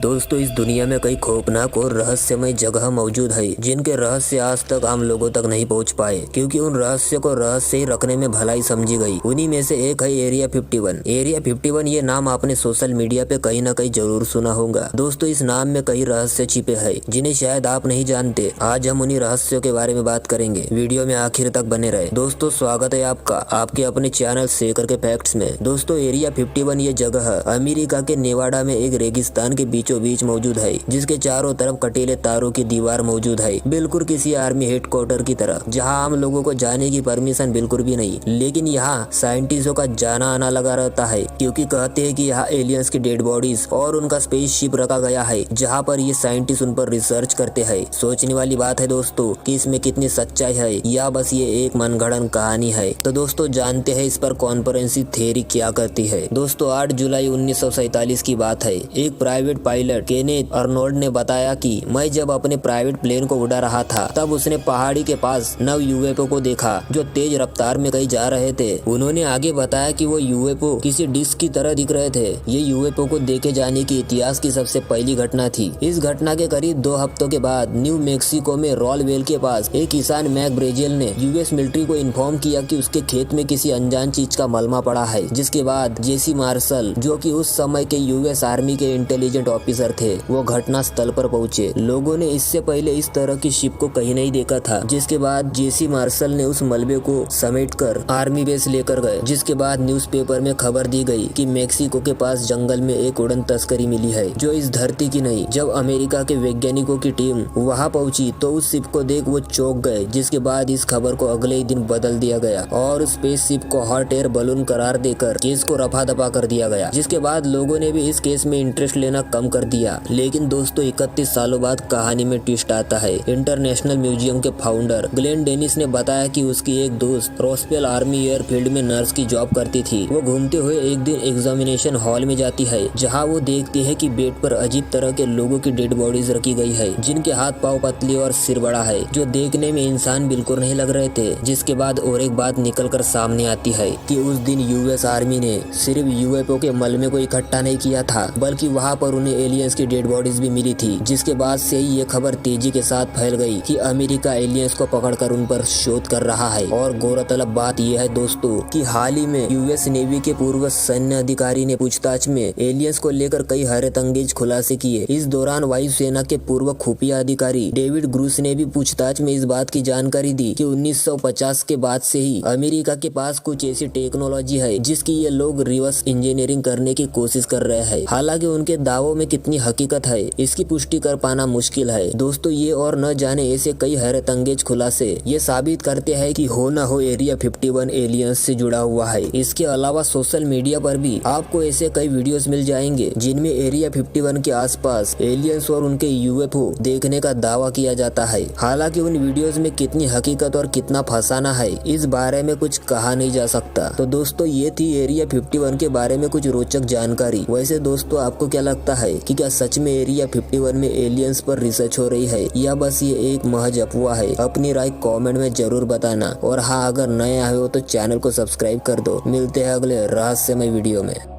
दोस्तों, इस दुनिया में कई खौफनाक और रहस्यमय जगह मौजूद है जिनके रहस्य आज तक आम लोगों तक नहीं पहुंच पाए, क्योंकि उन रहस्य को रहस्य ही रखने में भलाई समझी गई। उन्हीं में से एक है एरिया 51। एरिया 51 ये नाम आपने सोशल मीडिया पे कहीं ना कहीं जरूर सुना होगा। दोस्तों, इस नाम में कई रहस्य छिपे हैं जिन्हें शायद आप नहीं जानते। आज हम उन्हीं रहस्यों के बारे में बात करेंगे। वीडियो में आखिर तक बने रहे। दोस्तों, स्वागत है आपका आपके अपने चैनल शेखर के फैक्ट्स में। दोस्तों, एरिया 51 ये जगह अमेरिका के नेवाडा में एक रेगिस्तान के बीचों बीच मौजूद है, जिसके चारों तरफ कटीले तारों की दीवार मौजूद है, बिल्कुल किसी आर्मी हेडक्वार्टर की तरह, जहां आम लोगों को जाने की परमिशन बिल्कुल भी नहीं। लेकिन यहाँ साइंटिस्टों का जाना आना लगा रहता है, क्योंकि कहते हैं कि यहाँ एलियंस की डेड बॉडीज और उनका स्पेसशिप रखा गया है, जहाँ पर ये साइंटिस्ट उन पर रिसर्च करते हैं। सोचने वाली बात है दोस्तों कि इसमें कितनी सच्चाई है या बस ये एक मनगढ़ंत कहानी है। तो दोस्तों, जानते हैं इस पर कॉन्स्पिरेसी थ्योरी क्या कहती है। दोस्तों, 8 जुलाई 1947 की बात है। एक प्राइवेट पायलट केनेथ अर्नोल्ड ने बताया कि मैं जब अपने प्राइवेट प्लेन को उड़ा रहा था, तब उसने पहाड़ी के पास 9 यूएफओ को देखा जो तेज रफ्तार में कहीं जा रहे थे। उन्होंने आगे बताया कि वो यूएफओ किसी डिस्क की तरह दिख रहे थे। ये यूएफओ को देखे जाने की इतिहास की सबसे पहली घटना थी। इस घटना के करीब 2 हफ्तों के बाद न्यू मैक्सिको में रॉलवेल के पास एक किसान मैक ब्रेजेल ने यूएस मिलिट्री को इन्फॉर्म किया कि उसके खेत में किसी अनजान चीज का मलमा पड़ा है। जिसके बाद जेसी मार्शल, जो कि उस समय के यूएस आर्मी के इंटेलिजेंट ऑफिसर थे, वो घटना स्थल पर पहुंचे। लोगों ने इससे पहले इस तरह की शिप को कहीं नहीं देखा था। जिसके बाद जेसी मार्शल ने उस मलबे को समेटकर आर्मी बेस लेकर गए। जिसके बाद न्यूज़पेपर में खबर दी गई कि मेक्सिको के पास जंगल में एक उड़न तस्करी मिली है, जो इस धरती की नहीं। जब अमेरिका के वैज्ञानिकों की टीम वहां पहुंची तो उस शिप को देख वो चौंक गए। जिसके बाद इस खबर को अगले ही दिन बदल दिया गया और स्पेस शिप को हॉट एयर बलून करार देकर केस को रफा दफा कर दिया गया। जिसके बाद लोगों ने भी इस केस में इंटरेस्ट लेना कम कर दिया। लेकिन दोस्तों, 31 सालों बाद कहानी में ट्विस्ट आता है। इंटरनेशनल म्यूजियम के फाउंडर ग्लेन डेनिस ने बताया कि उसकी एक दोस्त रोस्वेल आर्मी एयरफील्ड में नर्स की जॉब करती थी। वो घूमते हुए एक दिन एग्जामिनेशन हॉल में जाती है, जहां वो देखती है कि बेड पर अजीब तरह के लोगों की डेड बॉडीज रखी गई है, जिनके हाथ पांव पतले और सिर बड़ा है, जो देखने में इंसान बिल्कुल नहीं लग रहे थे। जिसके बाद और एक बात निकल कर सामने आती है कि उस दिन यूएस आर्मी ने सिर्फ यूएफओ के मलबे को इकट्ठा नहीं किया था, बल्कि वहाँ पर उन्हें एलियंस की डेड बॉडीज भी मिली थी। जिसके बाद से ही ये खबर तेजी के साथ फैल गई कि अमेरिका एलियंस को पकड़कर उन पर शोध कर रहा है। और गौरतलब बात यह है दोस्तों कि हाल ही में यूएस नेवी के पूर्व सैन्य अधिकारी ने पूछताछ में एलियंस को लेकर कई हैरत अंगेज खुलासे किए। इस दौरान वायुसेना के पूर्व खुफिया अधिकारी डेविड ग्रूस ने भी पूछताछ में इस बात की जानकारी दी कि 1950 के बाद से ही अमेरिका के पास कुछ ऐसी टेक्नोलॉजी है जिसकी ये लोग रिवर्स इंजीनियरिंग करने की कोशिश कर रहे हैं। हालांकि उनके दावों में कितनी हकीकत है इसकी पुष्टि कर पाना मुश्किल है। दोस्तों, ये और न जाने ऐसे कई हैरत अंगेज खुलासे ये साबित करते हैं कि हो न हो एरिया 51 एलियंस से जुड़ा हुआ है। इसके अलावा सोशल मीडिया पर भी आपको ऐसे कई वीडियोस मिल जाएंगे जिनमें एरिया 51 के आसपास एलियंस और उनके यूएफओ देखने का दावा किया जाता है। हालांकि उन वीडियोस में कितनी हकीकत और कितना फसाना है इस बारे में कुछ कहा नहीं जा सकता। तो दोस्तों, ये थी एरिया 51 के बारे में कुछ रोचक जानकारी। वैसे दोस्तों, आपको क्या लगता है कि क्या सच में एरिया 51 में एलियंस पर रिसर्च हो रही है या बस ये एक महज अफवाह है? अपनी राय कमेंट में जरूर बताना। और हाँ, अगर नए आए हो तो चैनल को सब्सक्राइब कर दो। मिलते हैं अगले रहस्यमय वीडियो में।